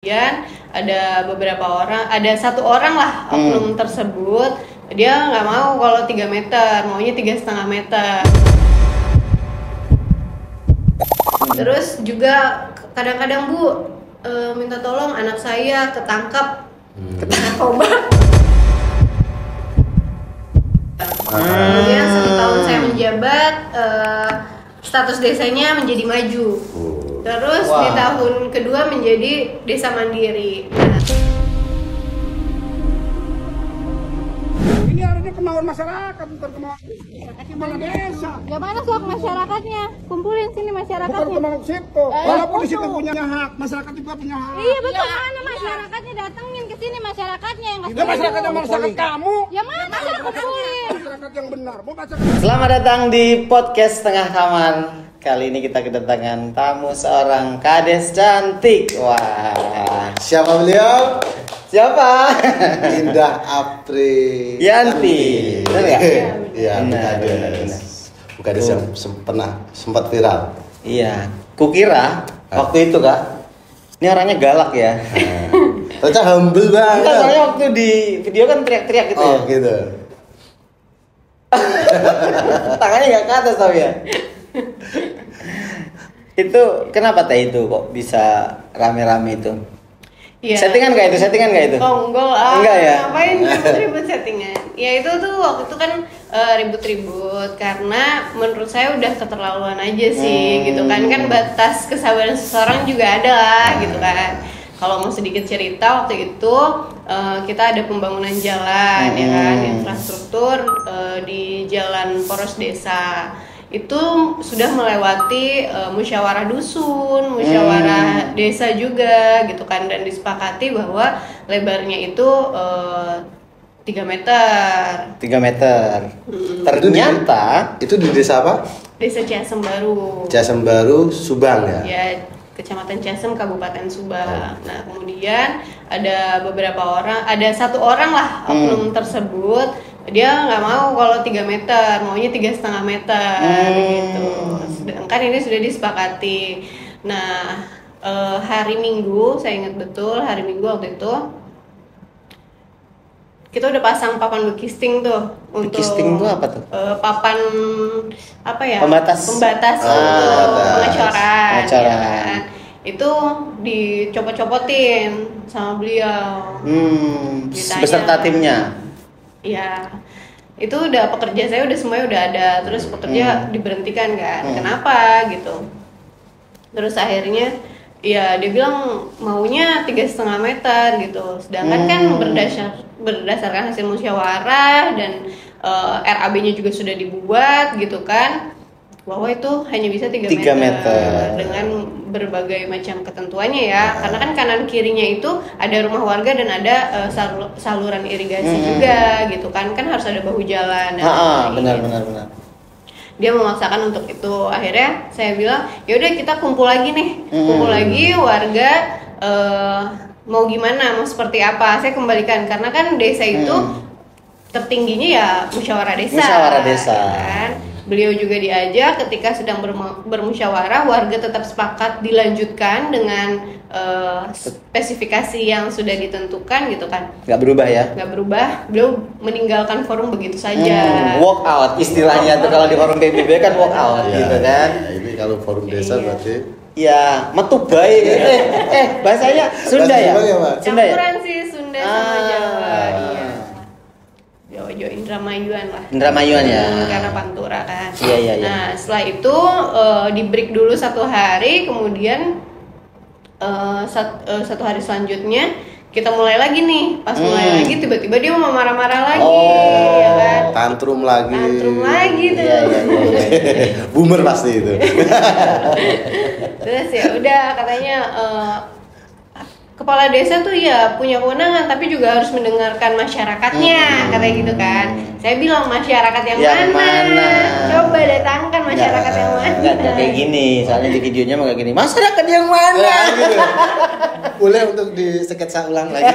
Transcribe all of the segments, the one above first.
Kemudian ada beberapa orang, ada satu orang lah oknum tersebut, dia nggak mau kalau 3 meter, maunya 3,5 meter. Terus juga kadang-kadang Bu minta tolong anak saya ketangkap narkoba. Kemudian 1 tahun saya menjabat, status desanya menjadi maju. Terus di tahun kedua menjadi desa mandiri. Ini harusnya kemauan masyarakat, bukan kemauan desa. Ya mana sok masyarakatnya? Kumpulin sini masyarakatnya. Bukan kemauan situ. Walaupun di situ punya hak, masyarakat juga punya hak. Iya betul, mana masyarakatnya datengin ke sini masyarakatnya yang nggak Ya masyarakat yang masyarakat kamu. Ya mana sih kumpulin? Masyarakat yang benar, bukan masyarakat. Selamat datang di podcast Tengah Kamar. Kali ini kita kedatangan tamu seorang kades cantik. Wah, Siapa beliau? siapa? Indah Apri Yanti. Benar ya? Iya, Benar, Bukades. Bukades yang sempat viral. Iya. Kukira waktu itu Kak, ini orangnya galak ya. Ternyata humble Enggak, banget. soalnya waktu di video kan teriak-teriak gitu Oh ya. gitu. Tangannya nggak ke atas tapi ya. Itu kenapa teh itu kok bisa rame-rame itu? Iya. Settingan nggak itu? Settingan nggak itu? Oh enggak lah. Enggak ya? Ngapain ribut-ribut settingan? Ya itu tuh waktu itu kan ribut-ribut karena menurut saya udah keterlaluan aja sih gitu kan. Kan batas kesabaran seseorang juga ada lah gitu kan. Kalau mau sedikit cerita waktu itu kita ada pembangunan jalan ya kan, infrastruktur di jalan poros desa. Itu sudah melewati musyawarah dusun, musyawarah desa juga gitu kan, dan disepakati bahwa lebarnya itu 3 meter. 3 meter. Ternyata Itu di desa apa? Desa Ciasem Baru. Ciasem Baru, Subang ya. Ya, Kecamatan Ciasem, Kabupaten Subang. Nah, kemudian ada beberapa orang, ada satu orang lah oknum tersebut, dia nggak mau kalau 3 meter, maunya 3,5 meter gitu. Sedangkan ini sudah disepakati. Nah, hari Minggu, saya ingat betul hari Minggu waktu itu kita udah pasang papan bekisting tuh untuk Bekisting tuh apa tuh? papan apa ya? Pembatas. Pembatas untuk pembatas. pengecoran. Pengecoran. Ya kan? Itu dicopot-copotin sama beliau. Ditanya. Beserta timnya. Iya. Itu udah pekerja saya udah semuanya udah ada, terus pekerja diberhentikan kan. Kenapa gitu? Terus akhirnya ya dia bilang maunya 3,5 meter gitu. Sedangkan kan berdasarkan hasil musyawarah dan RAB-nya juga sudah dibuat gitu kan, bahwa itu hanya bisa 3 3 meter. dengan berbagai macam ketentuannya ya. Karena kan kanan kirinya itu ada rumah warga dan ada saluran irigasi juga gitu kan. Kan harus ada bahu jalan dan lain-lain. Benar. Dia memaksakan untuk itu. Akhirnya saya bilang ya udah kita kumpul lagi nih, kumpul lagi warga, mau gimana, mau seperti apa, saya kembalikan karena kan desa itu tertingginya ya musyawarah desa. Musyawarah desa. Ya kan? Beliau juga diajak ketika sedang bermusyawarah, warga tetap sepakat dilanjutkan dengan spesifikasi yang sudah ditentukan gitu kan. Nggak berubah ya? Nggak berubah, beliau meninggalkan forum begitu saja. Walk out istilahnya tuh kalau di forum PBB kan walk out gitu kan. Ya, ini kalau forum desa Iya. berarti Ya, metu baik. Bahasanya Sunda ya? Subang ya, Pak? Sunda ya? Campuran sih Sunda sama Jawa. Ah. Iya. Jawa Indramayuan lah. Indramayuan ya. Karena Pantura kan. Iya. Nah, setelah itu di break dulu 1 hari, kemudian satu hari selanjutnya kita mulai lagi nih. Pas mulai lagi tiba-tiba dia mau marah-marah lagi, ya kan? tantrum lagi. Tantrum lagi tuh. Iya. Boomer pasti itu. Terus ya udah katanya kepala desa tuh ya punya kewenangan tapi juga harus mendengarkan masyarakatnya, katanya gitu kan. Saya bilang masyarakat yang mana? Coba datangkan masyarakat yang mana? Enggak kayak gini, soalnya di videonya mau kayak gini. Masyarakat yang mana? Ya, gitu. Boleh untuk disketsa ulang lagi.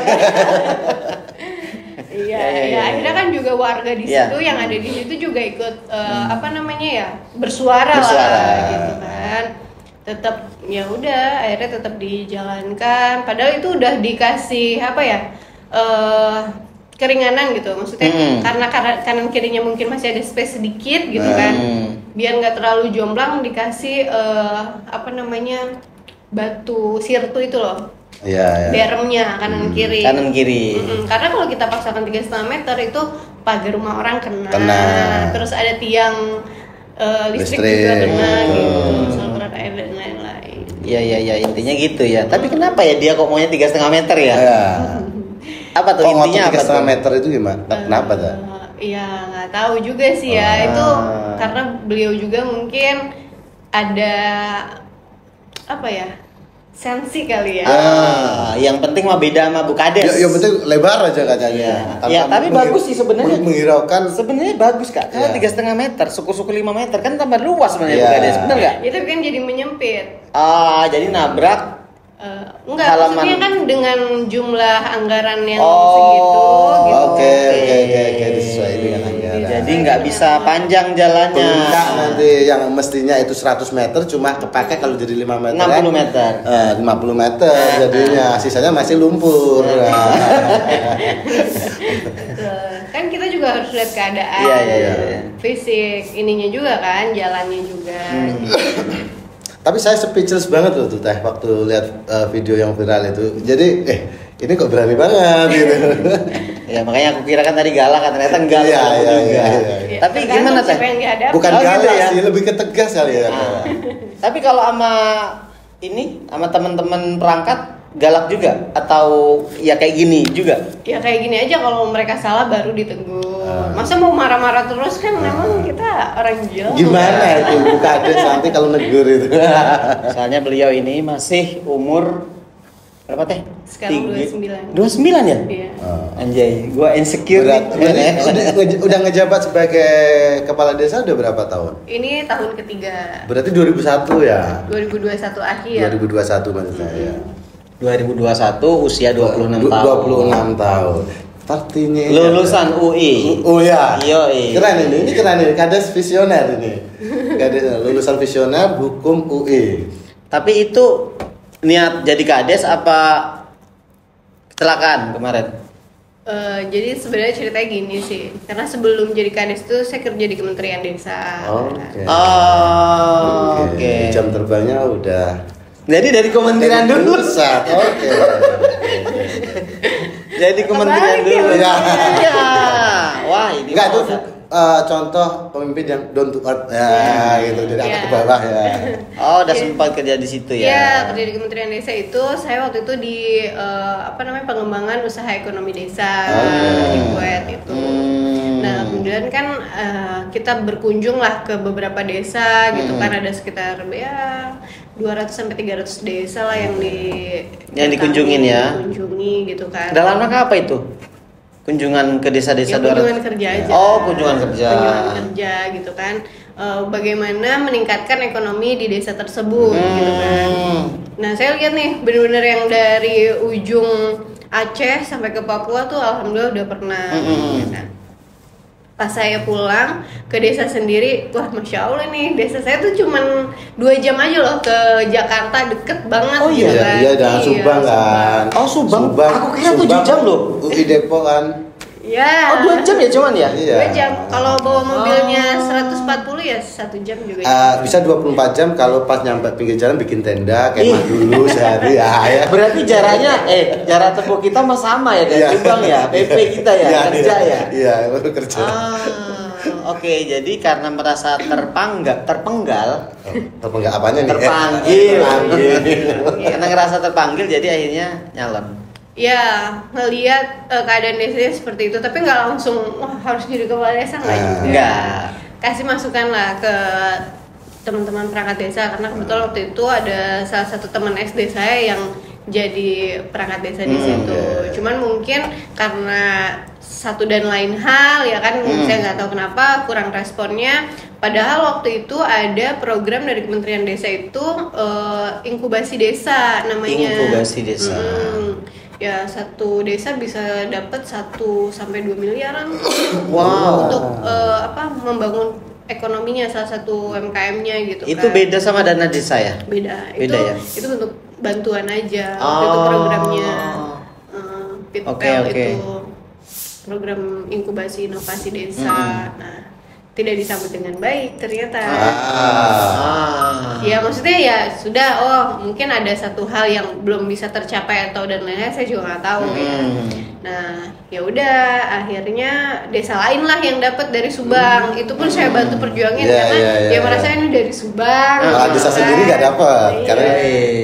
Iya, ya akhirnya kan juga warga di Iya. situ yang ada di situ juga ikut apa namanya ya bersuara Bersuara. lah gitu kan. tetap ya udah akhirnya tetap dijalankan, padahal itu udah dikasih apa ya, keringanan gitu maksudnya, karena kanan kirinya mungkin masih ada space sedikit gitu kan, biar nggak terlalu jomplang dikasih apa namanya, batu sirtu itu loh. Iya. Beremnya kanan kiri. Kanan kiri. Karena kalau kita paksakan 3,5 meter itu pagar rumah orang kena. Terus ada tiang listrik juga kena gitu, saluran air dan lain-lain. Iya intinya gitu ya. Tapi kenapa ya dia kok maunya 3,5 meter ya? Apa tuh intinya apa? 3,5 meter itu gimana? Kenapa tuh? Iya nggak tahu juga sih ya, itu karena beliau juga mungkin ada apa ya, sensi kali ya. Yang penting mah beda sama Bu Kades. Yang penting lebar aja katanya. Ya, tapi bagus sih sebenarnya. Menghiraukan. Sebenarnya bagus Kak. Kalau 3,5 meter, syukur-syukur 5 meter kan tambah luas sebenarnya Bu Kades, benar nggak? Itu kan jadi menyempit. Jadi nabrak. Enggak, halaman. maksudnya kan dengan jumlah anggaran yang segitu gitu. Oke, disesuaikan dengan anggaran. Jadi nggak bisa panjang jalannya. Enggak, nanti yang mestinya itu 100 meter cuma kepake kalau jadi 5 meter. 60 meter. 50 meter jadinya, sisanya masih lumpur. Kan kita juga harus lihat keadaan, fisik ininya juga kan, jalannya juga. Tapi saya speechless banget loh tuh Teh waktu lihat video yang viral itu. Jadi ini kok berani banget gitu. Ya makanya aku kira kan tadi galak, kan ternyata enggak juga. Iya. Tapi gimana Teh? Bukan galak gitu ya? sih, lebih ke tegas kali ya. Tapi kalau sama teman-teman perangkat galak juga atau ya kayak gini juga? Ya kayak gini aja, kalau mereka salah baru ditegur. Masa mau marah-marah terus, kan memang kita orang Jawa. Gimana itu Bu Kades nanti kalau negur itu? Soalnya beliau ini masih umur berapa Teh? Sekarang 29. 29 ya? Iya. Anjay, gua insecure Udah ngejabat sebagai kepala desa udah berapa tahun? Ini tahun ketiga. Berarti 2001 ya? 2021 akhir. 2021 maksud saya. 2021 usia 26 tahun. 26 tahun. Partinya Lulusan UI. Oh ya. Yoi. Keren ini keren ini. Kades visioner ini. Kades lulusan visioner hukum UI. Tapi itu niat jadi kades apa kecelakaan kemarin? Jadi sebenarnya ceritanya gini sih, karena sebelum jadi kades tuh saya kerja di Kementerian Desa. Oke. Jam terbangnya udah. Jadi dari kementerian dulu. Oke. Jadi kementerian dulu. Ya. Wah, ini enggak itu contoh pemimpin yang down to earth ya gitu, dari atas ke bawah ya. Udah sempat kerja di situ ya. Iya, kerja di Kementerian Desa itu saya waktu itu di pengembangan usaha ekonomi desa di Kuwait itu. Nah, kemudian kan kita berkunjung lah ke beberapa desa gitu kan, ada sekitar ya 200 sampai 300 desa lah yang dikunjungin ya. Dikunjungi gitu kan. Dalam rangka apa itu? Kunjungan ke desa-desa ya, kunjungan kerja aja. Kunjungan kerja. Kunjungan kerja gitu kan. Bagaimana meningkatkan ekonomi di desa tersebut gitu kan. Nah, saya lihat nih benar-benar yang dari ujung Aceh sampai ke Papua tuh alhamdulillah udah pernah gitu kan. Pas saya pulang ke desa sendiri, wah masya Allah nih, desa saya tuh cuman 2 jam aja loh ke Jakarta, deket banget gitu kan. Iya, dan Subang kan. Subang. Aku kira 7 jam loh. UI Depok kan. Ya. 2 jam ya cuman ya? Iya. 2 jam. Kalau bawa mobilnya 140 ya 1 jam juga. Bisa 24 jam kalau pas nyampe pinggir jalan bikin tenda, kemah dulu sehari ya. Berarti jarak tempuh kita mah sama ya dari Subang ya, PP kita ya, kerja ya. Iya, baru kerja. Oke, jadi karena merasa terpenggal apanya nih? Terpanggil. Karena ngerasa terpanggil jadi akhirnya nyalon. Ya, ngelihat keadaan desanya seperti itu, tapi nggak langsung wah harus jadi kepala desa nggak juga. Enggak. Kasih masukan lah ke teman-teman perangkat desa, karena kebetulan waktu itu ada salah satu teman SD saya yang jadi perangkat desa di situ. Cuman mungkin karena satu dan lain hal ya kan, saya nggak tahu kenapa kurang responnya. Padahal waktu itu ada program dari Kementerian Desa itu inkubasi desa namanya. Inkubasi desa. Ya satu desa bisa dapat 1 sampai 2 miliaran Wow. untuk membangun ekonominya salah satu UMKM-nya gitu Itu kan. beda sama dana desa ya? Beda. Beda ya? Itu untuk bantuan aja. Itu programnya PITPEL Oke. itu program inkubasi inovasi desa. Nah, tidak disambut dengan baik ternyata. Ya maksudnya ya sudah, mungkin ada satu hal yang belum bisa tercapai atau dan lain-lain, saya juga nggak tahu ya. Nah ya udah, akhirnya desa lain lah yang dapat dari Subang. Itu pun saya bantu perjuangin karena dia merasa ini dari Subang. Desa sendiri nggak dapat karena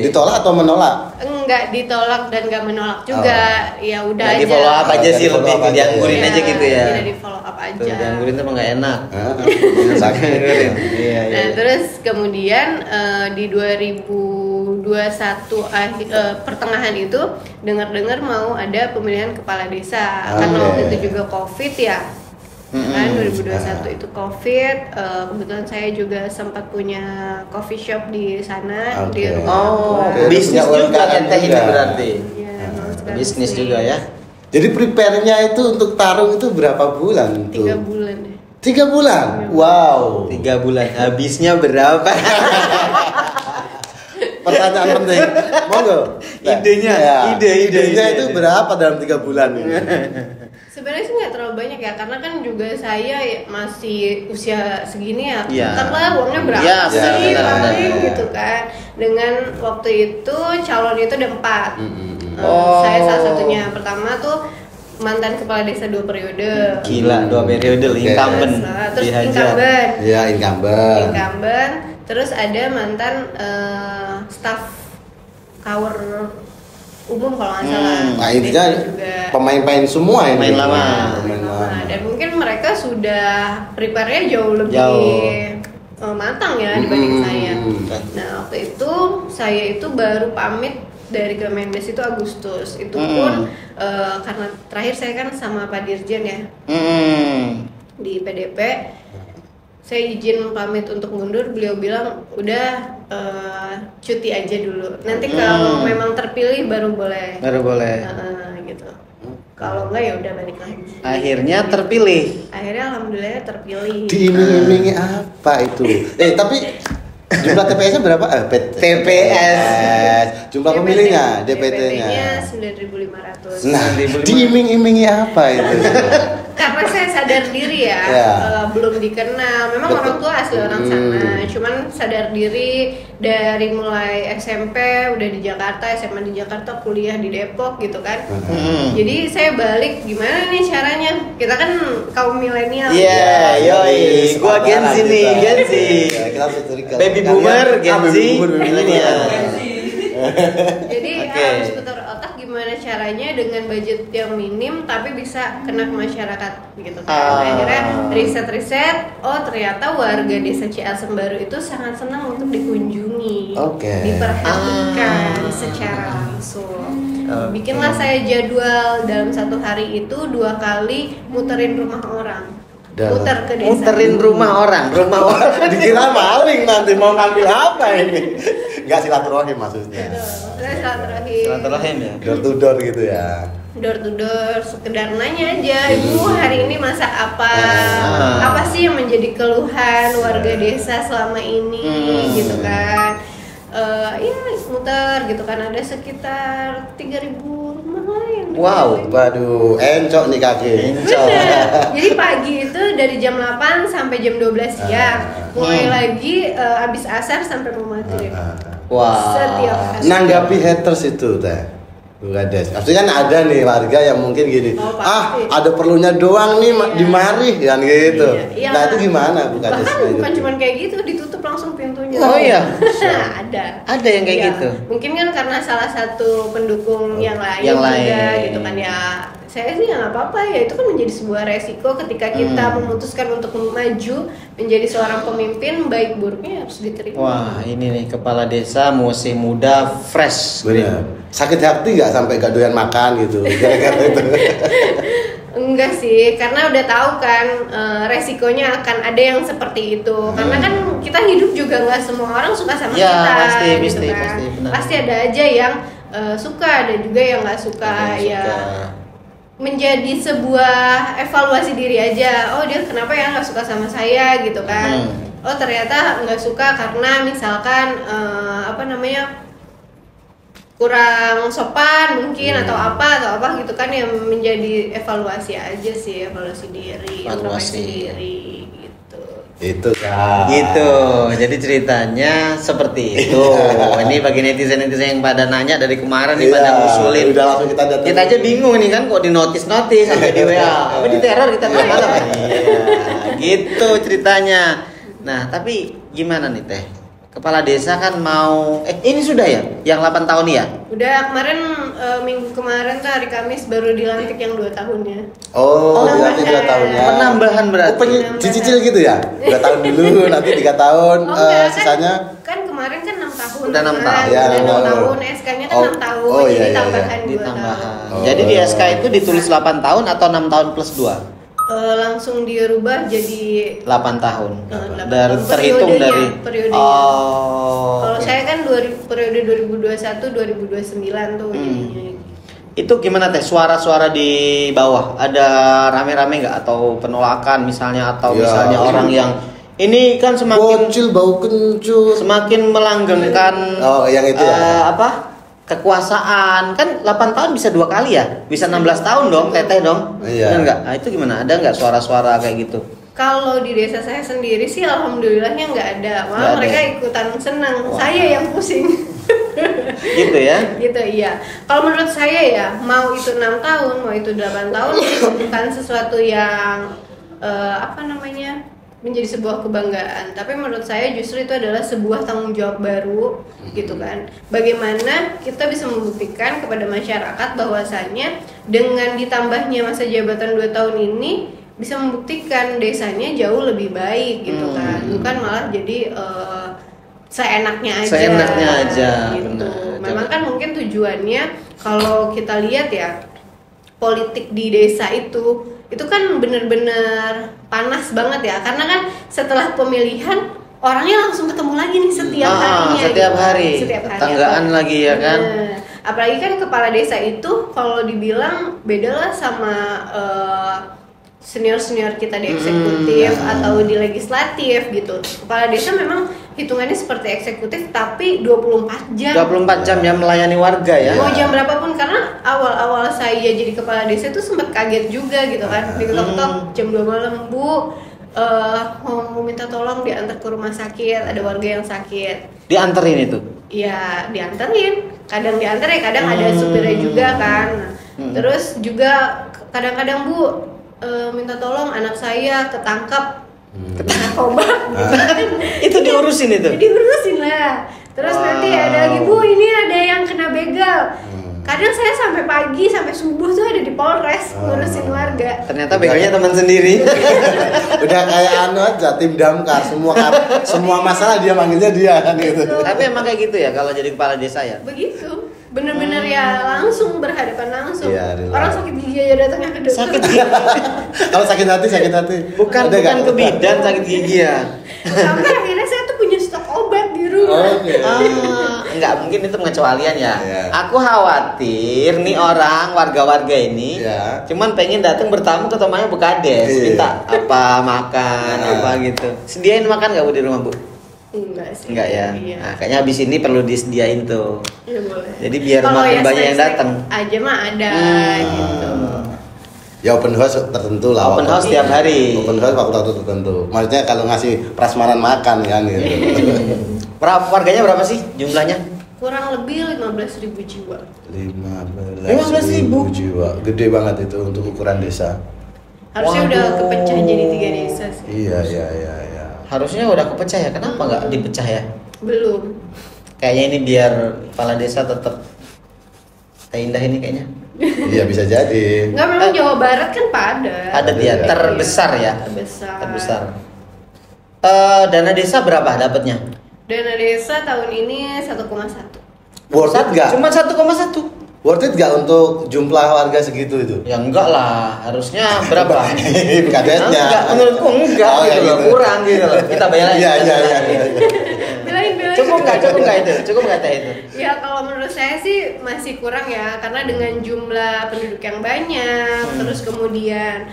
ditolak atau menolak? Enggak ditolak dan nggak menolak juga. Ya udah Lagi aja. follow up aja sih, Follow lebih up aja. dianggurin aja gitu ya. Tidak di follow up aja. Tuh, dianggurin tuh nggak enak. Sakit. Iya. Nah, terus kemudian di 2021 pertengahan itu dengar-dengar mau ada pemilihan kepala desa karena waktu itu juga COVID ya. Kan 2021 itu COVID, kebetulan saya juga sempat punya coffee shop di sana di rumah. Bisnis Punya juga UMKM kan ini juga. berarti. Iya, Bisnis juga ya. Jadi prepare-nya itu untuk tarung itu berapa bulan tuh? 3 bulan deh. 3 bulan? Wow. 3 bulan. Habisnya berapa? Pertanyaan penting. Monggo. Idenya, idenya itu berapa dalam 3 bulan ini? Sebenarnya sih nggak terlalu banyak ya, karena kan juga saya masih usia segini ya, Iya. katakanlah uangnya berapa Iya, sih benar, paling benar. gitu kan. Dengan waktu itu calon itu ada 4. Oh. Saya salah satunya. Pertama tuh mantan kepala desa 2 periode. Gila, 2 periode incumbent Terus dihajar. incumbent. Ya, incumbent. Incumbent. Terus ada mantan staff cover umum kalau nggak salah. Nah, intinya Desa juga. pemain-pemain semua ini. Pemain lama. Pemain lama. Nah, dan mungkin mereka sudah prepare-nya jauh lebih matang ya dibanding saya. Nah, waktu itu saya itu baru pamit dari Kemendes itu Agustus. Itu pun karena terakhir saya kan sama Pak Dirjen ya di PDP. Saya izin pamit untuk mundur, beliau bilang udah cuti aja dulu. Nanti kalau memang terpilih baru boleh. Baru boleh. Gitu. Kalau enggak ya udah balik lagi. Akhirnya terpilih. Akhirnya alhamdulillah terpilih. Diiming-imingi apa itu? Jumlah TPS-nya berapa? TPS. Jumlah pemilihnya, DPT-nya. DPT-nya 9.500. Nah, diiming-imingi apa itu? Karena saya sadar diri ya, belum dikenal. Memang orang tua asli orang sana, cuman sadar diri dari mulai SMP udah di Jakarta, SMA di Jakarta, kuliah di Depok gitu kan. Jadi saya balik, gimana nih caranya? Kita kan kaum milenial. Iya, yoi. Gua Gen Z nih, Gen Z. Kita historical. Baby boomer, Gen Z, milenial. Jadi Oke. harus putar otak gimana caranya dengan budget yang minim tapi bisa kena ke masyarakat gitu kan. Akhirnya riset-riset, ternyata warga desa Ciasem Baru itu sangat senang untuk dikunjungi, diperhatikan secara langsung. Bikinlah saya jadwal dalam 1 hari itu 2 kali muterin rumah orang. Muter ke desa. Muterin rumah orang. Dikira maling nanti mau ngambil apa ini? Enggak, silaturahim maksudnya. Silaturahim ya. Door to door gitu ya. Door to door, sekedar nanya aja, Ibu hari ini masak apa? Apa sih yang menjadi keluhan warga desa selama ini gitu kan? Ya muter gitu kan, ada sekitar 3.000 rumah lain. Wow, waduh, encok nih kaki. Bener. Jadi pagi itu dari jam 8 sampai jam 12 siang, mulai lagi abis asar sampai mau maghrib. Wah. Setiap hari. Nanggapi haters itu teh. Bukan des. Pasti kan ada nih warga yang mungkin gini. Pasti. Ada perlunya doang nih di mari kan gitu. Iya. Nah, itu gimana Bu Kades? Bahkan bukan cuma kayak gitu, ditutup langsung pintunya. Oh iya. Ada yang kayak Iya. gitu. Mungkin kan karena salah satu pendukung yang lain Yang juga lain. gitu kan ya. Saya sih nggak apa-apa ya, itu kan menjadi sebuah resiko ketika kita memutuskan untuk maju menjadi seorang pemimpin, baik buruknya harus diterima. Wah, ini nih kepala desa masih muda, fresh. Bener. Sakit hati nggak sampai gak doyan makan gitu gara-gara itu? Enggak sih, karena udah tahu kan resikonya akan ada yang seperti itu. Karena kan kita hidup juga nggak semua orang suka sama Ya, kita. pasti, gitu kan. benar. Pasti ada aja yang suka, ada juga yang nggak suka. Ada yang Ya suka. menjadi sebuah evaluasi diri aja. Oh, dia kenapa ya nggak suka sama saya gitu kan? Oh, ternyata nggak suka karena misalkan kurang sopan mungkin atau apa gitu kan, yang menjadi evaluasi aja sih, evaluasi diri, introspeksi diri gitu. Itu kan. Gitu. Jadi ceritanya seperti itu. Ini bagi netizen yang pada nanya dari kemarin nih, pada ngusulin. Udah langsung kita datang. Kita aja bingung nih kan, kok di notis sampai di WA. Apa di teror kita malam. Iya, gitu ceritanya. Nah, tapi gimana nih Teh? Kepala desa kan mau ini sudah ya yang 8 tahun ya? Udah kemarin minggu kemarin tuh hari Kamis baru dilantik yang 2 tahunnya. Oh, berarti 2 tahunnya. Penambahan berarti. Dicicil gitu ya? 2 tahun dulu, nanti 3 tahun, Enggak, sisanya kan kemarin kan 6 tahun. Udah 6 tahun. Ya, udah 6 6 tahun, SK-nya kan 6 tahun. Oh, jadi iya. tambahan 2 Ditambahan. tahun. Jadi di SK itu ditulis 8 tahun atau 6 tahun plus 2? Langsung dirubah jadi 8 tahun. 8 Dari tahun. terhitung dari periodenya. Oh. Kalau oke. saya kan periode 2021 2029 tuh jadinya. Itu gimana Teh? Suara-suara di bawah ada rame-rame nggak atau penolakan misalnya atau Ya. misalnya orang yang ini kan semakin bocil bau kencur. semakin melanggengkan Oh, yang itu ya. kekuasaan kan 8 tahun bisa 2 kali ya, bisa 16 tahun dong Teteh dong. Iya. Benar nggak? Nah, itu gimana? Ada nggak suara-suara kayak gitu? Kalau di desa saya sendiri sih alhamdulillahnya nggak ada. Malah Nggak ada. mereka ikutan senang. Wah. Saya yang pusing. Gitu ya? Gitu iya. Kalau menurut saya ya, mau itu 6 tahun, mau itu 8 tahun itu bukan sesuatu yang menjadi sebuah kebanggaan, tapi menurut saya justru itu adalah sebuah tanggung jawab baru gitu kan. Bagaimana kita bisa membuktikan kepada masyarakat bahwasannya dengan ditambahnya masa jabatan 2 tahun ini bisa membuktikan desanya jauh lebih baik gitu kan. Bukan malah jadi seenaknya aja. Seenaknya aja, gitu. benar. Memang kan mungkin tujuannya kalau kita lihat ya, politik di desa itu kan bener-bener panas banget ya, karena kan setelah pemilihan orangnya langsung ketemu lagi nih setiap harinya. Setiap hari. Tanggaan lagi ya kan. Nah, apalagi kan kepala desa itu kalau dibilang beda lah sama senior-senior kita di eksekutif atau di legislatif gitu. Kepala desa memang hitungannya seperti eksekutif tapi 24 jam. 24 jam ya melayani warga ya. Mau jam berapapun, karena awal-awal saya jadi kepala desa itu sempat kaget juga gitu kan. Diketok-ketok jam 2 malam, Bu, mau minta tolong diantar ke rumah sakit, ada warga yang sakit. Dianterin itu. Iya, dianterin. Kadang diantar ya, kadang ada supirnya juga kan. Terus juga kadang-kadang, Bu, minta tolong anak saya ketangkap narkoba. Itu diurusin itu. Diurusin lah. Terus nanti ada lagi, Bu, ini ada yang kena begal. Kadang saya sampai pagi, sampai subuh tuh ada di Polres ngurusin warga. Ternyata begonya teman sendiri. Udah kayak aja tim damkar, semua masalah dia manggilnya dia kan gitu. Tapi emang kayak gitu ya kalau jadi kepala desa ya. Begitu. Bener-bener ya langsung berhadapan langsung. Iya, relax. Orang sakit gigi aja datangnya ke dokter. Sakit gigi. Kalau sakit hati. Bukan Ada bukan nggak? ke bidan sakit gigi ya. Sampai akhirnya saya tuh punya stok obat di rumah. Oke. Enggak mungkin itu pengecualian ya. Iya. Aku khawatir nih orang warga-warga ini Iya. cuman pengen datang bertamu ke temannya Bekades, Iya. minta apa makan Nah. apa gitu. Sediain makan nggak Bu di rumah Bu? Enggak sih. Enggak ya. Iya. Nah, kayaknya habis ini perlu disediain tuh. Iya boleh. Jadi biar Kalau makin ya banyak yang snack-snack datang. aja mah ada gitu. Ya open house tertentu lah. Open house tiap hari. Open house waktu tertentu. Maksudnya kalau ngasih prasmanan makan kan gitu. Berapa warganya berapa sih jumlahnya? Kurang lebih 15.000 jiwa. 15.000 jiwa. Gede banget itu untuk ukuran desa. Harusnya udah Waduh. kepecah jadi 3 desa sih. Iya. Harusnya udah kepecah ya. Kenapa nggak dipecah ya? Belum. Kayaknya ini biar kepala desa tetap indah ini kayaknya. Iya bisa jadi. Enggak, memang Jawa Barat kan padat. Padat ya, Iya. terbesar ya. Terbesar. Dana desa berapa dapatnya? Dana desa tahun ini 1,1. Worth it nggak? Cuma 1,1. Worth it nggak untuk jumlah warga segitu itu? Ya enggak lah, harusnya berapa? Kadesnya. Enggak, menurutku enggak Oh, gitu ya loh, gitu. kurang gitu loh. Kita bayar aja. Iya. Belain. Cuma Cukup nggak teh itu? Ya kalau menurut saya sih masih kurang ya, karena dengan jumlah penduduk yang banyak, terus kemudian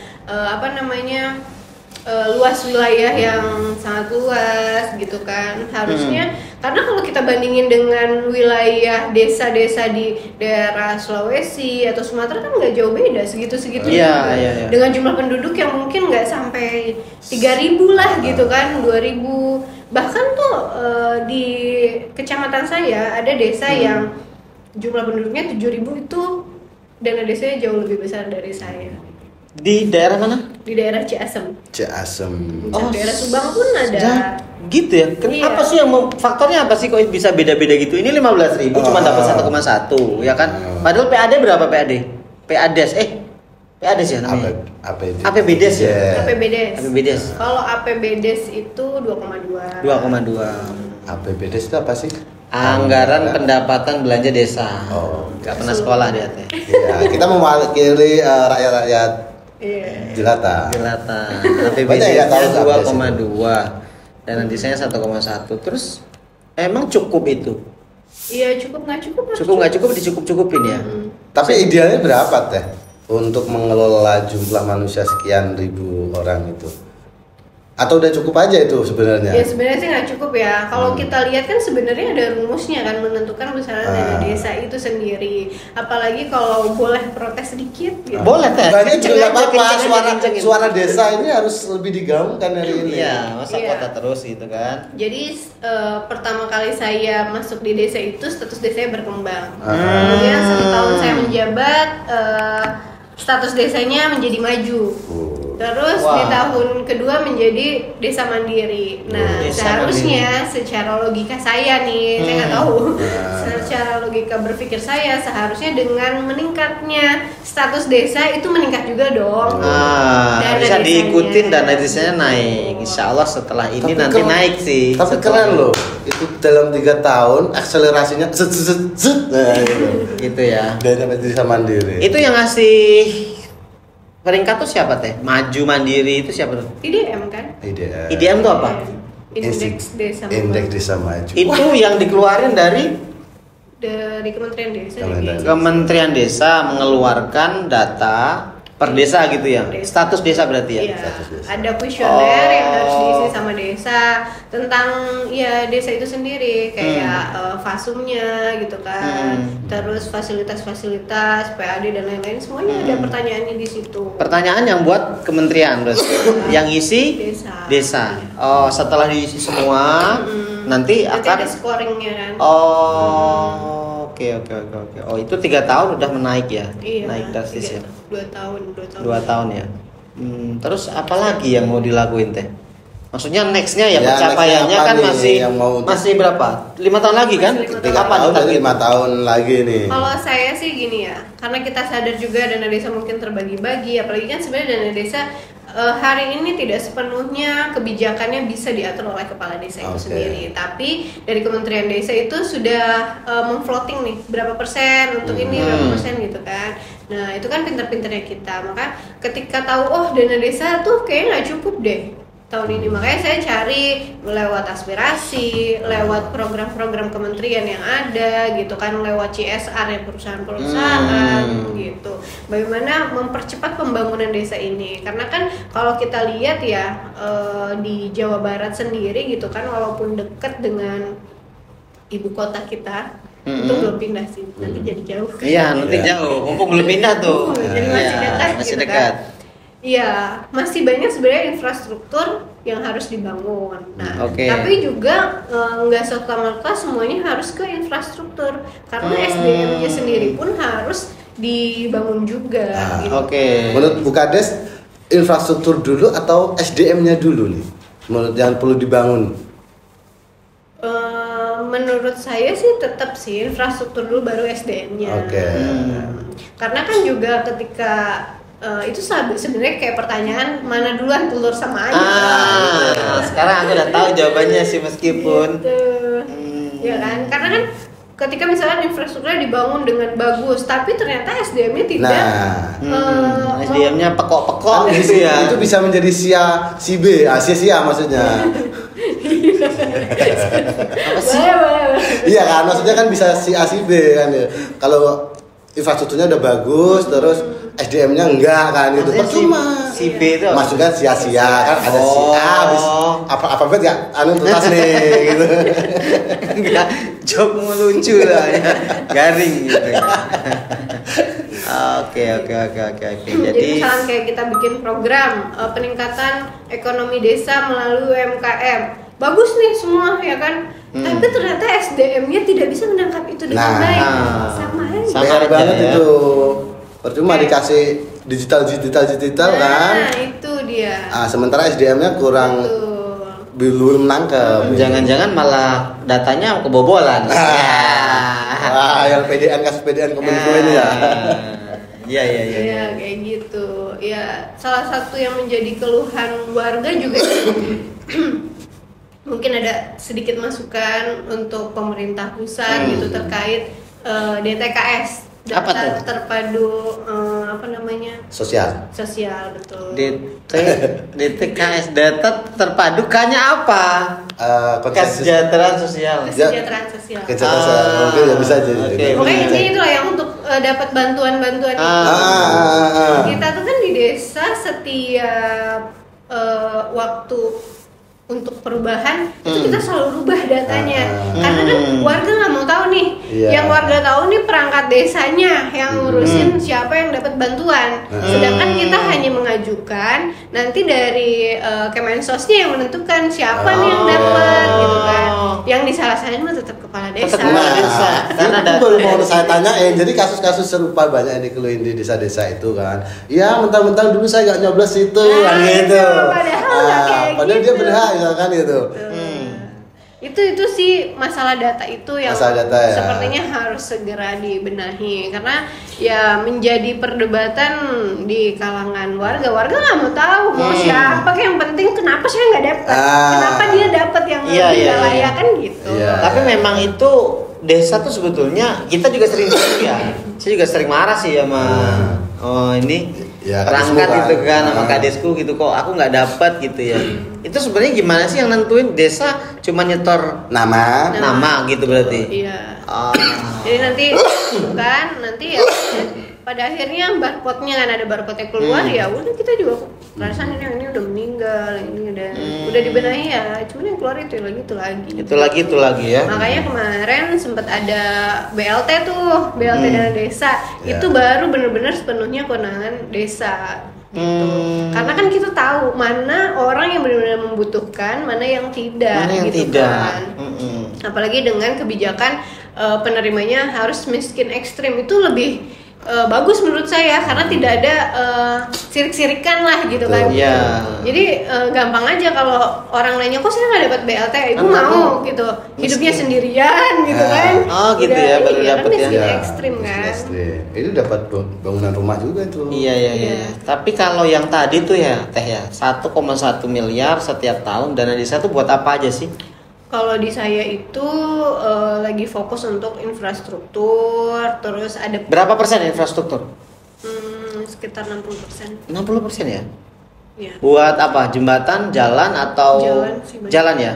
luas wilayah yang sangat luas gitu kan, harusnya karena kalau kita bandingin dengan wilayah desa-desa di daerah Sulawesi atau Sumatera kan nggak jauh beda segitu-segitu Iya. dengan jumlah penduduk yang mungkin nggak sampai 3.000 lah gitu kan, 2.000 bahkan tuh di kecamatan saya ada desa yang jumlah penduduknya 7.000 itu dana desanya jauh lebih besar dari saya. Di daerah mana? Di daerah Ciasem. Daerah Subang pun ada. Gitu ya. Kenapa sih yang faktornya apa sih kok bisa beda-beda gitu? Ini 15.000 cuma dapat 1,1 ya kan? Padahal PAD berapa PAD? PADes ya namanya. APBdes ya. APBdes. Kalau APBdes itu 2,2. 2,2. APBdes itu apa sih? Anggaran pendapatan belanja desa. Gak pernah sekolah dia teh. Iya, kita mewakili rakyat-rakyat jelata. APBD Ya, tahu 2,2 dan desanya 1,1. Terus emang cukup itu? Iya, cukup nggak cukup Dicukup-cukupin ya. Tapi idealnya berapa teh untuk mengelola jumlah manusia sekian ribu orang itu? Atau udah cukup aja itu sebenarnya? Ya sebenarnya sih nggak cukup ya. Kalau kita lihat kan sebenarnya ada rumusnya kan menentukan besaran dana desa itu sendiri. Apalagi kalau boleh protes sedikit. Gitu. Boleh teh. Banyak juga apa-apa, suara desa ini harus lebih digaungkan hari ini. Iya, masa kota terus gitu kan. Jadi pertama kali saya masuk di desa itu status desanya berkembang. Kemudian 1 tahun saya menjabat, status desanya menjadi maju. Terus di tahun kedua menjadi desa mandiri. Nah, seharusnya secara logika saya nih, saya nggak tahu. Secara logika berpikir saya seharusnya dengan meningkatnya status desa itu meningkat juga dong. Bisa diikutin dana desanya naik. Insya Allah setelah ini nanti naik sih. Tapi keren loh. Itu dalam 3 tahun akselerasinya gitu ya. Dana desa mandiri. Itu yang ngasih peringkat tuh siapa teh? Maju mandiri itu siapa tuh? IDM kan? IDM tuh apa? Indeks Desa Maju. Itu yang dikeluarin dari Kementerian Desa. Kementerian Desa mengeluarkan data per desa gitu ya. Status desa berarti ya. Iya. Ada kuesioner yang harus diisi sama desa tentang desa itu sendiri kayak fasumnya gitu kan. Terus fasilitas-fasilitas, PAD dan lain-lain semuanya ada pertanyaannya di situ. Pertanyaan yang buat kementerian berarti. Yang isi desa. Oh, setelah diisi semua nanti akan ada scoringnya kan. Oke. Oh, itu 3 tahun udah menaik ya? Iya, naik drastis ya? 2 tahun. 2 tahun ya? Terus apa lagi yang mau dilakuin teh? Maksudnya nextnya ya pencapaiannya kan masih berapa? 5 tahun lagi kan? 3 tahun dari 5 tahun lagi nih. Kalau saya sih gini ya, karena kita sadar juga dana desa mungkin terbagi-bagi, apalagi kan sebenarnya dana desa hari ini tidak sepenuhnya kebijakannya bisa diatur oleh kepala desa itu sendiri, tapi dari Kementerian Desa itu sudah memfloating nih berapa persen untuk ini, berapa persen gitu kan. Nah itu kan pinter-pinternya kita, maka ketika tahu dana desa tuh kayaknya nggak cukup deh tahun ini, makanya saya cari lewat aspirasi, lewat program-program kementerian yang ada gitu kan, lewat CSR ya perusahaan-perusahaan gitu. Bagaimana mempercepat pembangunan desa ini? Karena kan kalau kita lihat ya di Jawa Barat sendiri gitu kan, walaupun dekat dengan ibu kota kita, itu belum pindah sih, nanti jadi jauh. Iya, nanti jauh. Mumpung belum pindah tuh. Jadi masih dekat. Kan? Iya, masih banyak sebenarnya infrastruktur yang harus dibangun. Nah, tapi juga nggak serta-merta semuanya harus ke infrastruktur, karena SDM-nya sendiri pun harus dibangun juga. Gitu. Menurut Bu Kades, infrastruktur dulu atau SDM-nya dulu nih? Menurut yang perlu dibangun? Menurut saya sih tetap sih infrastruktur dulu baru SDM-nya. Karena kan juga ketika itu sebenarnya kayak pertanyaan mana duluan telur sama ayam. Sekarang aku udah tahu jawabannya sih meskipun. Gitu. Ya kan, karena kan ketika misalnya infrastrukturnya dibangun dengan bagus, tapi ternyata SDM-nya tidak. SDM-nya pekok-pekok gitu ya. Itu bisa menjadi sia-si B, sia-sia maksudnya. Apa sih? Boleh. Iya kan, maksudnya kan bisa si A si B kan ya. Kalau infrastrukturnya udah bagus, terus SDM-nya enggak kan gitu. Maksudnya Percuma. si B itu apa? Maksudnya sia-sia kan ada si A habis alfabet ya tuntas nih gitu. Enggak, jokmu lucu lah ya. Garing gitu. Oke. Jadi misalkan kayak kita bikin program peningkatan ekonomi desa melalui UMKM, bagus nih semua ya kan. Tapi ternyata SDM-nya tidak bisa menangkap itu dengan Nah, baik. Sama aja. Sama PR aja banget ya. itu. Percuma dikasih digital kan. Nah, itu dia. Sementara SDM-nya kurang Betul. belum nangkep. Jangan-jangan malah datanya kebobolan. Wah, yang PDN kasus PDN Kominfo ini ya. Iya. Ya kayak gitu. Ya salah satu yang menjadi keluhan warga juga mungkin ada sedikit masukan untuk pemerintah pusat gitu terkait DTKS, Apa data tuh? terpadu apa namanya Sosial. sosial, betul. DTKS data terpadu kayaknya apa? Konsensus Kesejahteraan sosial. Kesejahteraan sosial. kesejahteraan sosial. Mungkin ya bisa jadi. Oke. Pokoknya intinya itu lah yang untuk dapat bantuan-bantuan itu. Kita tuh kan di desa setiap waktu untuk perubahan itu kita selalu rubah datanya karena kan warga nggak mau tahu nih. Iya. Yang warga tahu nih perangkat desanya yang ngurusin siapa yang dapat bantuan, sedangkan kita hanya mengajukan, nanti dari Kemensosnya yang menentukan siapa nih yang dapat gitu kan. Yang disalahin mah tetap kepala desa. Tetap kepala desa. Karena itu baru mau saya tanyain. Jadi kasus-kasus serupa banyak yang dikeluhin di desa-desa itu kan. Ya, mentang-mentang dulu saya nggak nyoblos itu, Nah, yang gitu. padahal nggak kayak Padahal dia gitu. berhak misalkan gitu. Itu sih masalah data itu yang Masalah data ya. sepertinya harus segera dibenahi karena ya menjadi perdebatan di kalangan warga nggak mau tahu mau siapa, yang penting kenapa saya nggak dapat, kenapa dia dapat yang Iya, lebih iya, layak iya. kan gitu. Iya. Tapi memang itu desa tuh sebetulnya kita juga sering ya. Saya juga sering marah sih sama ini Ya, perangkat kadesku gitu kan sama kan. kadesku gitu, kok aku nggak dapat gitu ya. Itu sebenarnya gimana sih yang nentuin? Desa cuma nyetor Nama. nama gitu berarti. Iya. Ah. Jadi nanti nanti ya pada akhirnya barcode-nya kan ada barcode-nya keluar ya udah kita juga perasaan ini udah meninggal, ini udah dibenahi ya, cuma yang keluar itu lagi. Itu lagi ya. Makanya kemarin sempat ada BLT tuh, BLT dana desa. Ya. Itu baru bener-bener sepenuhnya kewenangan desa. Gitu. Karena kan kita tahu mana orang yang benar-benar membutuhkan, mana yang tidak. Mana yang gitu tidak. kan. Apalagi dengan kebijakan penerimanya harus miskin ekstrim, itu lebih bagus menurut saya karena tidak ada sirik-sirikan lah gitu kan. Iya. Jadi gampang aja kalau orang nanya kok saya nggak dapat BLT, ibu Kan mau kamu gitu, hidupnya sendirian gitu kan. Oh, gitu ya, baru iya, dapet kan ya. miskin Ya, ekstrim kan. ekstrim. Itu dapat bangunan rumah juga itu. Iya. Tapi kalau yang tadi tuh ya Teh ya 1,1 miliar setiap tahun dana desa tuh buat apa aja sih? Kalau di saya itu lagi fokus untuk infrastruktur, terus ada Berapa persen infrastruktur? sekitar 60%. 60% ya? Ya. Buat apa? Jembatan, jalan atau Jalan sih, banyak. jalan ya?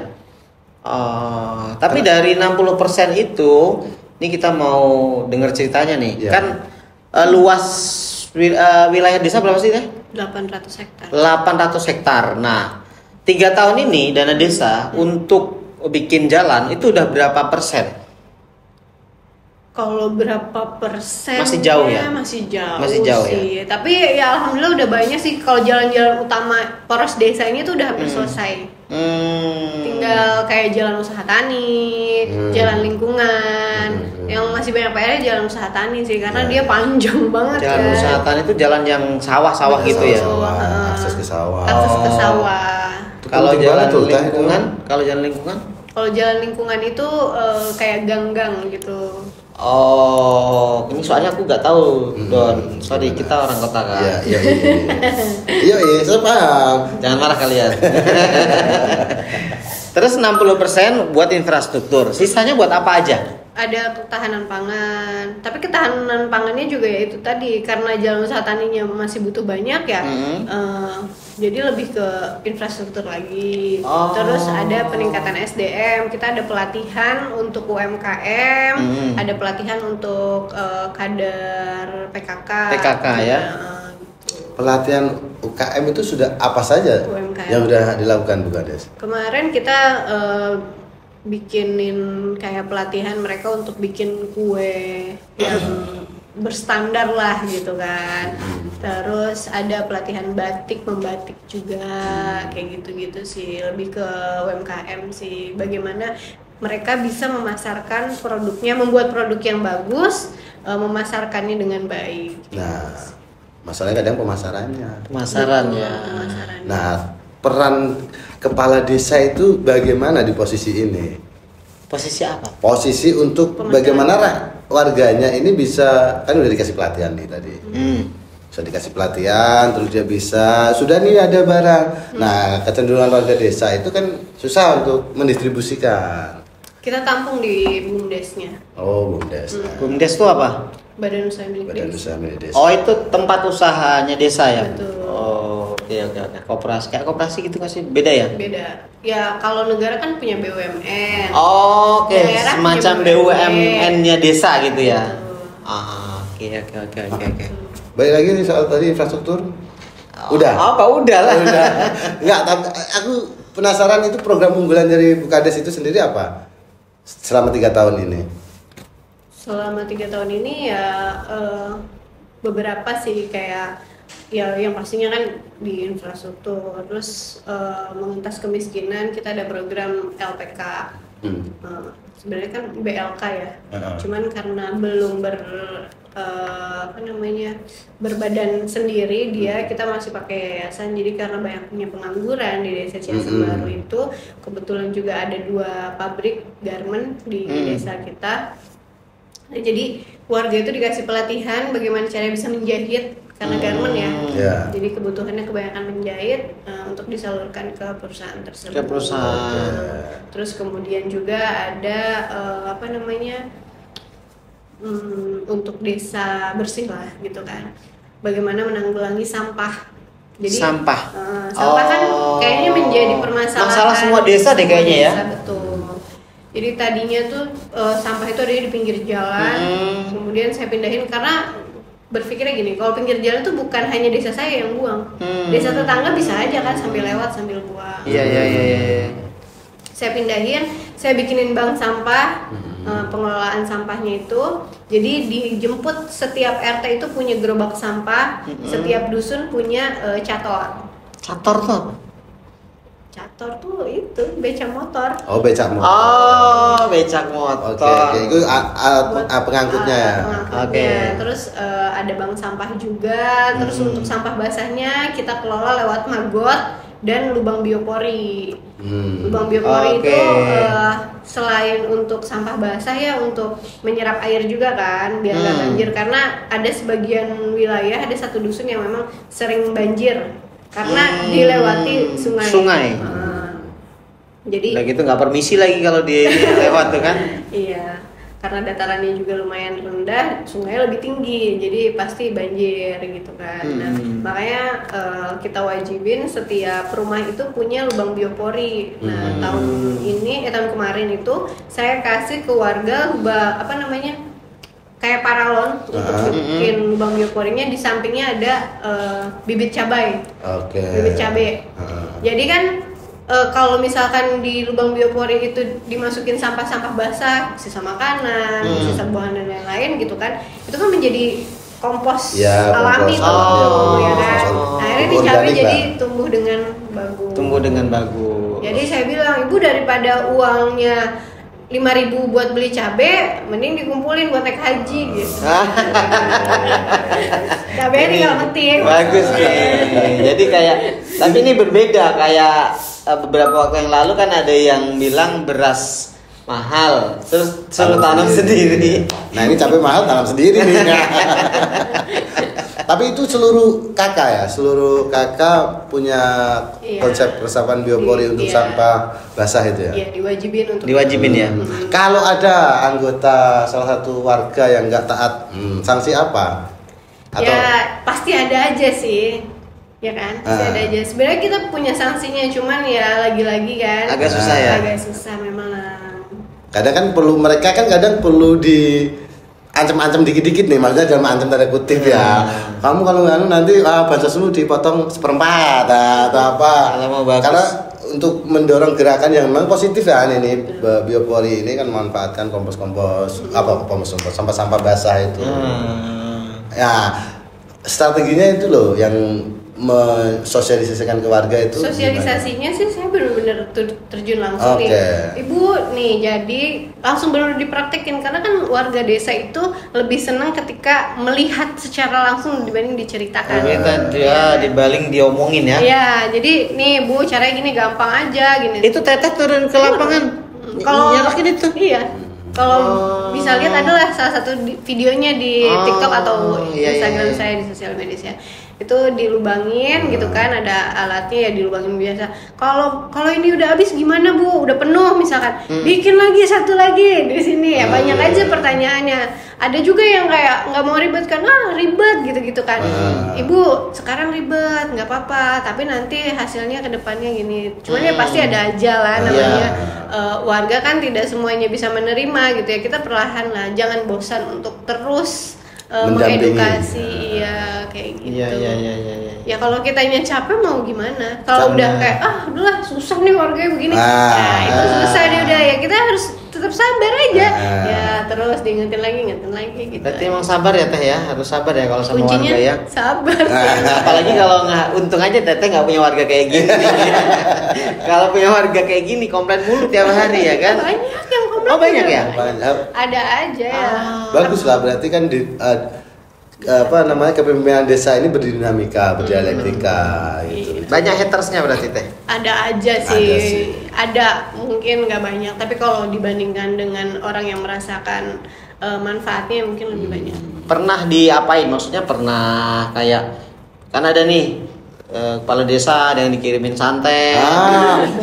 Tapi dari 60% itu, ini kita mau dengar ceritanya nih. Iya. Kan luas wilayah desa berapa sih Teh? 800 hektar. 800 hektar. Nah, 3 tahun ini dana desa untuk bikin jalan itu udah berapa persen? Kalau berapa persen? Masih jauh ya? Masih jauh. Masih jauh sih. Tapi ya alhamdulillah udah banyak sih. Kalau jalan-jalan utama poros desa ini tuh udah hampir selesai. Tinggal kayak jalan usaha tani, jalan lingkungan. Yang masih banyak PR jalan usaha tani sih karena dia panjang banget Jalan kan. usaha tani itu jalan yang sawah-sawah gitu ya? Sawah, akses ke sawah. Akses ke sawah. Kalau Penting jalan banget tuh, Teh, lingkungan, kalau jalan lingkungan? Kalau jalan lingkungan itu kayak gang-gang gitu. Oh, ini soalnya aku nggak tahu, Don. Sorry, kita orang kota kan. Iya. Iya, saya paham. Jangan marah kalian. Terus 60% buat infrastruktur, sisanya buat apa aja? ada ketahanan pangan. Tapi ketahanan pangannya juga ya itu tadi, karena jalan usaha taninya masih butuh banyak ya. Jadi lebih ke infrastruktur lagi. Terus ada peningkatan SDM. Kita ada pelatihan untuk UMKM, ada pelatihan untuk kader PKK. PKK ya. Pelatihan UKM itu sudah apa saja UMKM. yang sudah dilakukan Bu Kades? Kemarin kita bikinin kayak pelatihan mereka untuk bikin kue yang berstandar lah gitu kan. Terus ada pelatihan batik, membatik juga, kayak gitu-gitu sih. Lebih ke UMKM sih, bagaimana mereka bisa memasarkan produknya, membuat produk yang bagus, memasarkannya dengan baik. Nah, masalahnya kadang pemasarannya. Pemasaran ya. Pemasarannya. Nah, peran kepala desa itu bagaimana di posisi ini? Posisi apa? Posisi untuk Pemasaran. bagaimana warganya ini bisa, kan udah dikasih pelatihan nih tadi. Sudah dikasih pelatihan, terus dia bisa, sudah nih ada barang. Nah, kecenderungan warga desa itu kan susah untuk mendistribusikan. Kita tampung di BUMDes-nya. Oh, BUMDes. BUMDes itu apa? Badan Usaha Milik Badan Desa. Usaha Milik Desa. Oh, itu tempat usahanya desa ya? Betul. Oh, oke. Koperasi, kayak koperasi gitu kan sih? Beda ya? Beda. Ya kalau negara kan punya BUMN. Oh, oke. Daerah Semacam punya BUMN-nya desa gitu ya? Betul. Oke. Baik lagi nih soal tadi infrastruktur. Udah. Apa udah lah? Udah. Enggak, tapi aku penasaran itu program unggulan dari Bu Kades itu sendiri apa? Selama 3 tahun ini. Selama 3 tahun ini ya beberapa sih, kayak ya yang pastinya kan di infrastruktur, terus mengentas kemiskinan kita ada program LPK. Sebenarnya kan BLK ya, cuman karena belum berbadan sendiri dia, kita masih pakai yayasan. Jadi karena banyaknya pengangguran di desa Ciasem Baru itu, kebetulan juga ada 2 pabrik garment di desa kita. Nah, jadi warga itu dikasih pelatihan bagaimana cara bisa menjahit, karena garment ya. Jadi kebutuhannya kebanyakan menjahit, untuk disalurkan ke perusahaan tersebut. Ke perusahaan. Terus kemudian juga ada untuk desa bersih lah gitu kan. Bagaimana menanggulangi sampah. Jadi sampah. Sampah kan kayaknya menjadi permasalahan. Masalah semua desa deh kayaknya ya. Betul. Jadi tadinya tuh sampah itu ada di pinggir jalan. Kemudian saya pindahin karena berpikirnya gini, kalau pinggir jalan tuh bukan hanya desa saya yang buang. Desa tetangga bisa aja kan sambil lewat sambil buang. Iya. Saya pindahin, saya bikinin bank sampah. Pengelolaan sampahnya itu, jadi dijemput setiap RT itu punya gerobak sampah, setiap dusun punya cator. Cator tuh apa? Cator tuh itu beca motor. Oh, becak motor. Oh, becak motor. Oke. Itu pengangkutnya ya. Oke. Terus ada bank sampah juga. Terus untuk sampah basahnya kita kelola lewat maggot dan lubang biopori. Lubang biopori itu selain untuk sampah basah ya, untuk menyerap air juga kan, biar nggak banjir. Karena ada sebagian wilayah, ada satu dusun yang memang sering banjir karena dilewati sungai. Jadi udah gitu nggak permisi lagi kalau dia lewat tuh kan? Iya, karena datarannya juga lumayan rendah, sungainya lebih tinggi, jadi pasti banjir gitu kan. Nah, makanya kita wajibin setiap rumah itu punya lubang biopori. Nah, tahun kemarin itu saya kasih ke warga kayak paralon untuk bikin lubang bioporinya. Di sampingnya ada bibit cabai. Oke. Bibit cabai. Jadi kan kalau misalkan di lubang biopori itu dimasukin sampah-sampah basah, sisa makanan, sisa buahan dan lain-lain gitu kan, itu kan menjadi kompos alami tuh, ya kan. Akhirnya di cabai jadi tumbuh dengan bagus. Jadi saya bilang, ibu daripada uangnya 5.000 buat beli cabai, mending dikumpulin buat naik haji gitu. Cabainya tinggal petik. Bagus nih. Jadi kayak, tapi ini berbeda, kayak beberapa waktu yang lalu kan ada yang bilang beras mahal, terus suruh tanam sendiri. Nah, ini cabai mahal tanam sendiri nih. Tapi itu seluruh kakak punya Iya. konsep resapan biopori untuk Iya. sampah basah itu ya. Iya, diwajibin untuk Diwajibin ya. Kalau ada anggota salah satu warga yang nggak taat, sanksi apa? Atau Ya pasti ada aja sih, ya kan? Pasti Ah. ada aja. Sebenarnya kita punya sanksinya, cuman ya lagi-lagi kan. Agak susah ya. Agak susah memang. kadang kan mereka kadang perlu di ancam-ancam dikit-dikit nih, maksudnya dalam ancam tanda kutip ya. Kamu kalau nanti bansosmu dipotong 1/4 atau apa. Kalau mau bagus. Karena untuk mendorong gerakan yang memang positif ya ini biopori ini kan memanfaatkan kompos-kompos sampah-sampah basah itu. Ya, strateginya itu loh yang mensosialisasikan ke warga itu. Sosialisasinya sih saya benar-benar terjun langsung Oke. nih. Ibu nih, jadi langsung benar dipraktekin karena kan warga desa itu lebih senang ketika melihat secara langsung dibanding diceritakan. Dibaling diomongin ya. Iya, jadi nih Bu, caranya gini gampang aja gini. Itu Teteh turun ke lapangan. Kalau nyarakin itu. Iya. Kalau bisa lihat adalah salah satu videonya di TikTok atau Instagram saya di sosial media saya. Itu dilubangin gitu kan, ada alatnya ya, dilubangin biasa. Kalau ini udah habis gimana Bu? Udah penuh misalkan. Bikin lagi satu lagi di sini ya. Banyak aja pertanyaannya. Ada juga yang kayak nggak mau ribet kan, ribet gitu-gitu kan. Ibu sekarang ribet nggak apa-apa, tapi nanti hasilnya ke depannya gini. Cuman ya pasti ada aja lah namanya. Warga kan tidak semuanya bisa menerima gitu ya. Kita perlahan lah, jangan bosan untuk terus Mendampingi. mengedukasi ya kayak gitu. Iya. Ya kalau kitanya capek mau gimana? Kalau Sama. udah kayak udahlah susah nih warganya begini. Ah. Nah, itu susah deh udah ya. Kita harus tetap sabar aja. Ah. Ya terus diingetin lagi gitu. Berarti emang sabar ya Teh ya, harus sabar ya kalau sama Kuncinya warga ya. sabar. Apalagi kalau nggak, untung aja Teteh nggak punya warga kayak gini. Kalau punya warga kayak gini komplain mulu tiap hari ya kan. Banyak yang komplain. Oh, banyak ya? Ada aja ya. Bagus lah, berarti kan kepemimpinan desa ini berdinamika, berdialektika gitu. Banyak hatersnya berarti Teh. Ada aja Ada sih. sih. Ada, mungkin nggak banyak. Tapi kalau dibandingkan dengan orang yang merasakan manfaatnya mungkin lebih banyak. Pernah diapain? Maksudnya pernah kayak kan ada nih kepala desa ada yang dikirimin santet.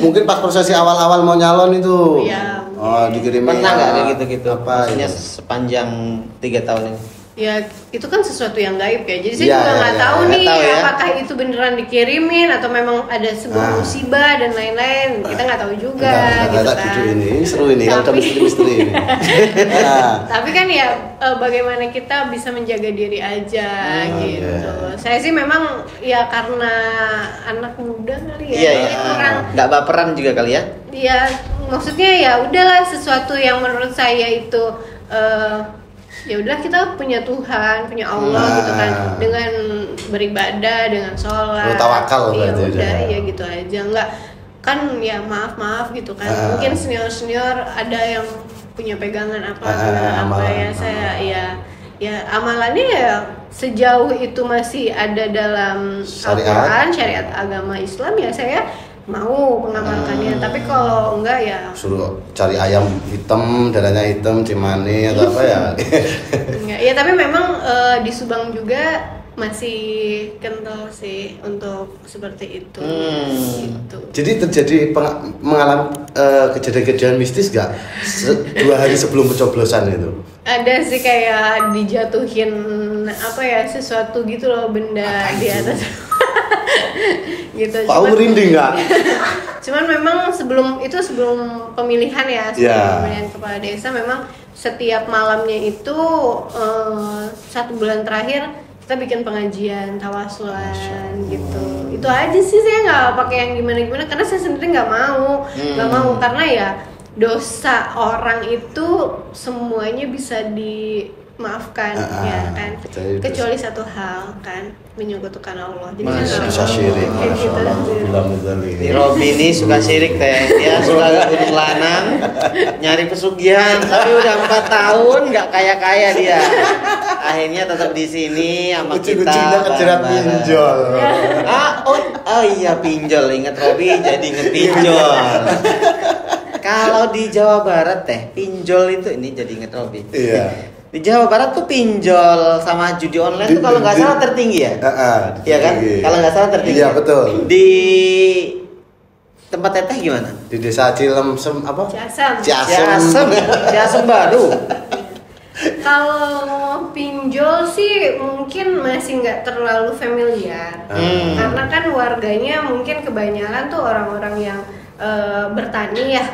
Mungkin pas prosesi awal-awal mau nyalon itu. Iya. Dikirimin. Pernah nggak kayak gitu-gitu? Apa? Maksudnya Gitu. sepanjang 3 tahun ini. Ya itu kan sesuatu yang gaib ya. Jadi saya Iya, juga iya, nggak iya. tahu Nggak nih tahu ya. apakah itu beneran dikirimin atau memang ada sebuah musibah dan lain-lain. Kita nggak tahu juga gitu Nggak, kan. cucu ini seru ini kalau udah misteri ini. Tapi kan ya bagaimana kita bisa menjaga diri aja gitu. Saya sih memang ya karena anak muda kali ya. Iya. Jadi kurang Nggak baperan juga kali ya. ya maksudnya ya udahlah sesuatu yang menurut saya itu ya udah kita punya Tuhan, punya Allah gitu kan, dengan beribadah, dengan sholat. Lu tawakal ya berarti udah udah. ya gitu aja, nggak kan ya maaf gitu kan. Mungkin senior ada yang punya pegangan apa amalan. ya saya ya amalannya ya sejauh itu masih ada dalam Al-Quran, syariat agama Islam ya saya mau mengamalkannya. Tapi kalau enggak ya Suruh cari ayam hitam, dadanya hitam, cimani atau apa ya. enggak. Ya tapi memang di Subang juga masih kental sih untuk seperti itu. Gitu. Jadi terjadi mengalami kejadian-kejadian mistis gak 2 hari sebelum pencoblosan itu? Ada sih kayak dijatuhin apa ya sesuatu gitu loh, benda di atas. Gitu. Kau merinding gak? Cuman memang sebelum pemilihan ya, sebelum Ya. pemilihan kepala desa memang setiap malamnya itu 1 bulan terakhir kita bikin pengajian tawasulan gitu. Itu aja sih, saya nggak pakai yang gimana karena saya sendiri nggak mau karena ya dosa orang itu semuanya bisa dimaafkan ya kan, kecuali satu hal kan, menyekutukan Allah. Jadi saya nggak Bisa mau syirik, kayak Masya gitu. Allah. Alhamdulillah. Si Robi ini suka syirik Teh. Dia suka gunung lanang, nyari pesugihan, tapi udah 4 tahun nggak kaya dia. Akhirnya tetap di sini sama kita. Kucing-kucingnya kejerat bareng-bareng. pinjol. Oh iya pinjol, inget Robi jadi inget pinjol. Kalau di Jawa Barat Teh, pinjol itu ini jadi inget Robi. Iya. Di Jawa Barat tuh pinjol sama judi online tuh kalau nggak salah tertinggi ya? Iya kan? Kalau nggak salah tertinggi. Iya betul. Di tempat Teteh gimana? Di desa Cilemsem apa? Ciasem baru. Kalau pinjol sih mungkin masih nggak terlalu familiar, karena kan warganya mungkin kebanyakan tuh orang-orang yang bertani ya.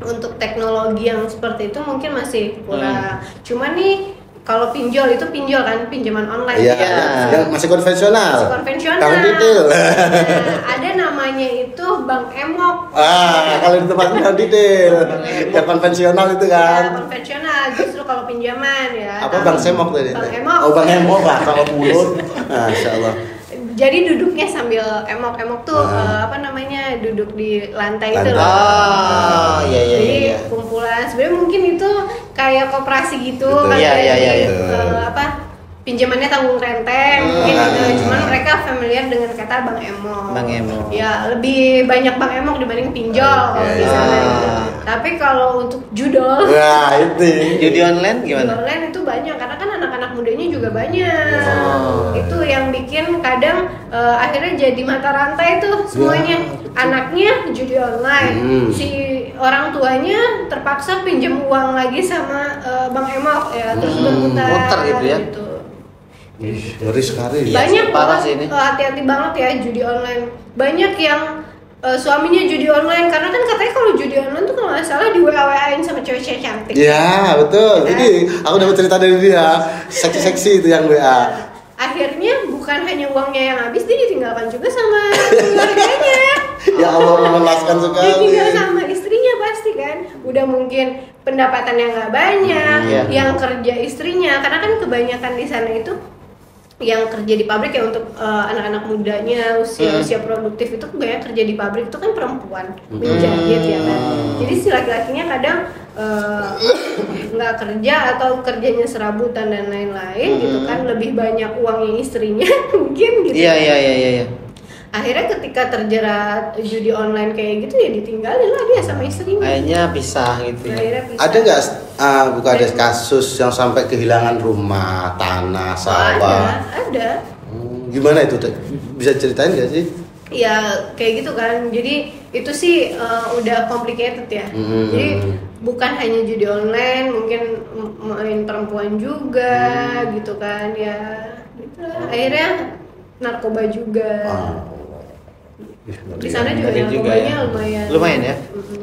Untuk teknologi yang seperti itu mungkin masih kurang. Cuman nih kalau pinjol itu pinjol kan, pinjaman online. Iya. Yang masih konvensional. Masih konvensional. Kang detail. Ada namanya itu Bank Emok. Kalau di tempat Kang detail. Yang konvensional itu kan. Ya, konvensional. Justru kalau pinjaman ya. Apa Bang Semok tadi? Bank Emok. Oh, Bang Emok lah kalau mulut. Masya Allah. Jadi duduknya sambil emok tuh apa namanya, duduk di lantai itu loh. Iya. Jadi kumpulan sebenarnya mungkin itu kayak koperasi gitu kan. Iya. Apa pinjamannya tanggung renteng mungkin gitu. Cuman mereka familiar dengan kata Bang Emok. Bang Emok. Ya lebih banyak Bang Emok dibanding pinjol kalau di sana gitu. Tapi kalau untuk judol, Wah, itu. Judi online di gimana? online itu banyak karena kan anak-anak mudanya juga banyak. Itu yang bikin kadang akhirnya jadi mata rantai tuh semuanya. Anaknya judi online, si orang tuanya terpaksa pinjam uang lagi sama Bang Emok ya, terus berputar Muter gitu ya. Ngeri sekali. Banyak parah banget, sih ini. hati-hati banget ya judi online. Banyak yang suaminya judi online karena kan katanya kalau judi online tuh kalau nggak salah di WA-WA-in sama cewek-cewek cantik. Iya, betul. Jadi aku dapat cerita dari dia. Seksi-seksi itu yang WA. Akhirnya bukan hanya uangnya yang habis, dia ditinggalkan juga sama keluarganya. Ya Allah, memuaskan sekali. Ditinggal sama istrinya pasti kan. Udah mungkin pendapatan yang nggak banyak, yang kerja istrinya. Karena kan kebanyakan di sana itu yang kerja di pabrik ya, untuk anak-anak mudanya usia produktif itu kebanyakan kerja di pabrik itu kan perempuan menjahit ya kan. Jadi si laki-lakinya kadang nggak kerja atau kerjanya serabutan dan lain-lain gitu kan, lebih banyak uangnya istrinya mungkin gitu. Iya. Akhirnya ketika terjerat judi online kayak gitu ya ditinggalin lah dia sama istrinya. Kayaknya pisah gitu ya. Akhirnya pisah. Ada nggak bukan ada kasus yang sampai kehilangan rumah, tanah, sawah? Ada. Gimana itu? Bisa ceritain nggak sih? Ya kayak gitu kan. Jadi itu sih udah complicated ya. Jadi bukan hanya judi online, mungkin main perempuan juga gitu kan ya. Gitu lah. Akhirnya narkoba juga. Di sana juga narkobanya lumayan ya.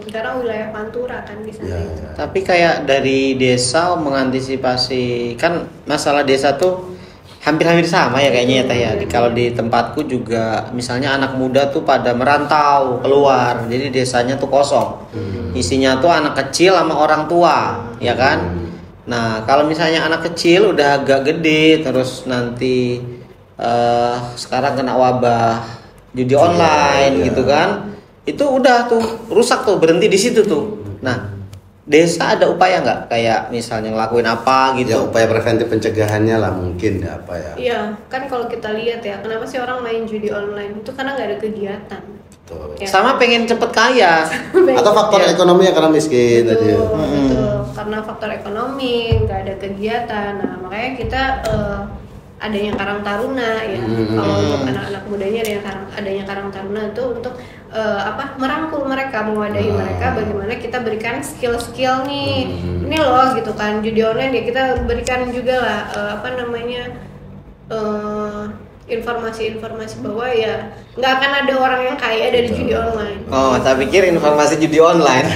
Karena wilayah Pantura kan di sana. Ya. Tapi kayak dari desa mengantisipasi, kan masalah desa tuh hampir-hampir sama ya kayaknya ya Teh ya. Kalau di tempatku juga misalnya anak muda tuh pada merantau keluar, jadi desanya tuh kosong. Isinya tuh anak kecil sama orang tua, ya kan? Nah kalau misalnya anak kecil udah agak gede, terus nanti sekarang kena wabah judi online gitu kan, itu udah tuh rusak tuh, berhenti di situ tuh. Nah desa ada upaya nggak kayak misalnya ngelakuin apa gitu? Ya upaya preventif pencegahannya lah mungkin ya apa ya? Iya kan kalau kita lihat ya, kenapa sih orang main judi online itu karena nggak ada kegiatan. Betul. Ya. Sama pengen cepet kaya. Atau faktor ekonomi ya, karena miskin tadi. Betul. Karena faktor ekonomi, nggak ada kegiatan. Nah makanya kita adanya Karang Taruna ya. Kalau untuk anak-anak mudanya adanya Karang Taruna itu untuk merangkul mereka, mewadahi mereka, bagaimana kita berikan skill-skill nih. Ini loh gitu kan, judi online ya kita berikan juga lah informasi-informasi bahwa ya nggak akan ada orang yang kaya dari judi online. Oh, tak pikir informasi judi online.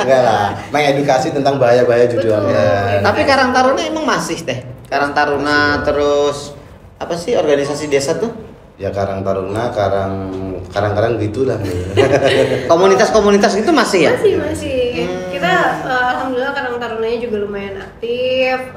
Enggak lah, mengedukasi tentang bahaya-bahaya judi Betul. online. Tapi Karang Taruna emang masih Teh? Karang Taruna terus apa sih organisasi desa tuh? Ya Karang Taruna, karang gitulah. Komunitas-komunitas itu masih ya? Masih. Kita alhamdulillah Karang Tarunanya juga lumayan aktif.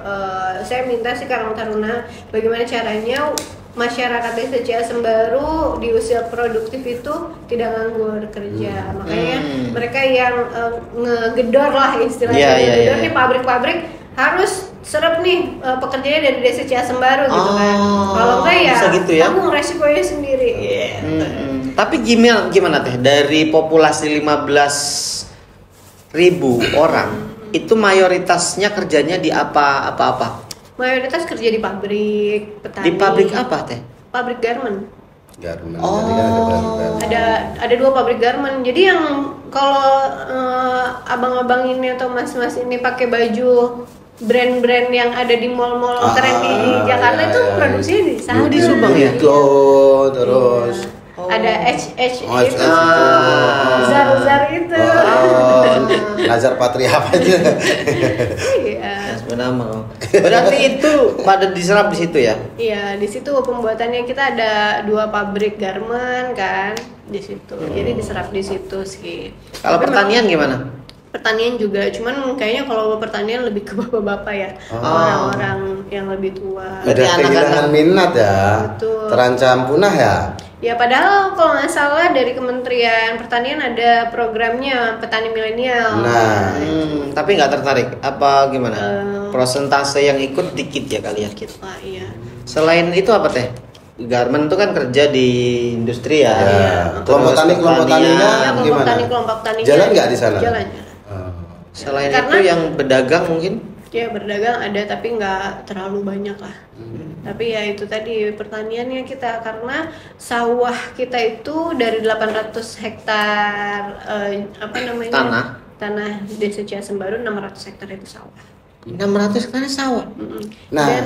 Saya minta sih Karang Taruna bagaimana caranya masyarakat desa Ciasem Baru di usia produktif itu tidak nganggur kerja. Makanya mereka yang ngegedor lah istilahnya, ngegedor di pabrik-pabrik harus serap nih pekerjaannya dari desa Ciasem Baru gitu kan. Kalau enggak ya gitu ya? tanggung resikonya sendiri. Tapi gimana Teh, dari populasi 15.000 orang Itu mayoritasnya kerjanya di apa-apa? Mayoritas kerja di pabrik, petani. Di pabrik apa teh? Pabrik garment. Garment. Oh. Tadi kan ada garment. Ada 2 pabrik garment. Jadi yang kalau abang-abang ini atau mas-mas ini pakai baju brand-brand yang ada di mall-mall keren di Jakarta itu produksinya di sana. di Subang ya? Itu terus. Ada H Oh, itu, Zar itu. Nazar Patria apa aja. Iya. Sebenarnya berarti itu pada diserap di situ ya? Iya, di situ pembuatannya kita ada 2 pabrik garment kan di situ. Jadi diserap di situ sih. Kalau Tapi pertanian memang gimana? Pertanian juga, cuman kayaknya kalau pertanian lebih ke bapak-bapak ya, orang-orang yang lebih tua. Berarti Udah anak-anak. kehilangan minat ya. Betul. Terancam punah ya. Ya padahal kalau nggak salah dari Kementerian Pertanian ada programnya petani milenial. Nah, Tapi nggak tertarik? Apa gimana? Prosentase yang ikut dikit ya kali ya? Wah, iya. Selain itu apa teh? Garment itu kan kerja di industri ya. kelompok Terus tani, kelompok pertanian. taninya Ya, gimana? kelompok taninya Jalan nggak di sana? Jalan. Selain Karena- itu yang berdagang mungkin? Ya berdagang ada tapi nggak terlalu banyak lah. Tapi ya itu tadi pertaniannya kita, karena sawah kita itu dari 800 hektar apa namanya tanah Desa Ciasem Baru, 600 hektar itu sawah. 600 karena sawah. Nah. Dan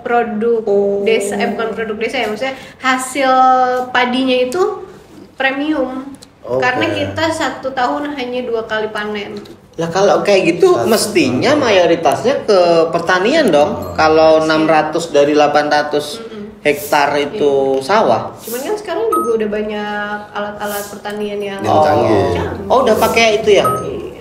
produk desa, bukan produk desa ya, maksudnya hasil padinya itu premium. Oke. Karena kita 1 tahun hanya 2 kali panen. Lah kalau kayak gitu mestinya mayoritasnya ke pertanian dong. Kalau 600 dari 800 hektar itu sawah. Cuman kan sekarang juga udah banyak alat-alat pertanian yang Yang canggih. Oh, udah pakai itu ya?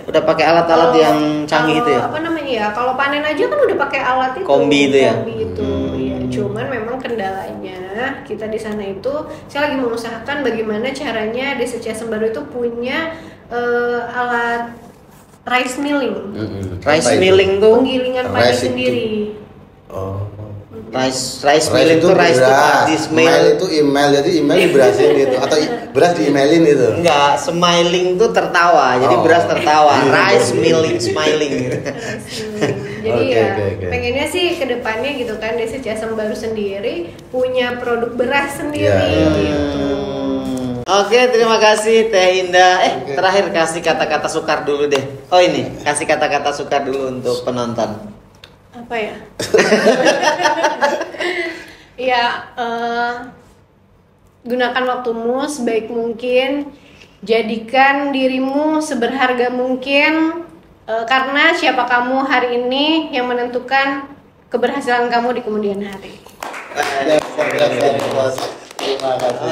Udah pakai alat-alat Kalau- yang canggih itu ya? Apa namanya ya? Kalau panen aja kan udah pakai alat itu. Kombi itu ya? Kombi itu. Ya, cuman memang kendalanya kita di sana itu, saya lagi mengusahakan bagaimana caranya Desa Ciasem Baru itu punya alat rice milling. Rice Apa itu? milling tuh, Penggilingan padi Rice itu. sendiri. Oh. rice milling tuh rice tuh di Email smell. itu email, jadi email diberasin gitu atau beras di-emailin gitu. Enggak, smiling tuh tertawa. Jadi Oh. beras tertawa. Rice milling smiling. Jadi Oke, ya oke. pengennya sih ke depannya gitu kan Desa Ciasem Baru sendiri punya produk beras sendiri Iya. gitu. Oke, terima kasih Teh Indah. Terakhir kasih kata-kata sukar dulu deh. Oh ini, kasih kata-kata sukar dulu untuk penonton. Apa ya? Ya, gunakan waktumu sebaik mungkin. Jadikan dirimu seberharga mungkin, karena siapa kamu hari ini yang menentukan keberhasilan kamu di kemudian hari. Terima kasih.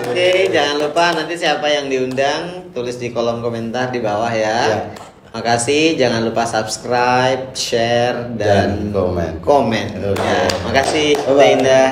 Oke, jangan lupa nanti siapa yang diundang tulis di kolom komentar di bawah ya. Ya. Makasih, jangan lupa subscribe, share dan Dan komen. komen. Oke. Ya, makasih Bye-bye. Teh Indah.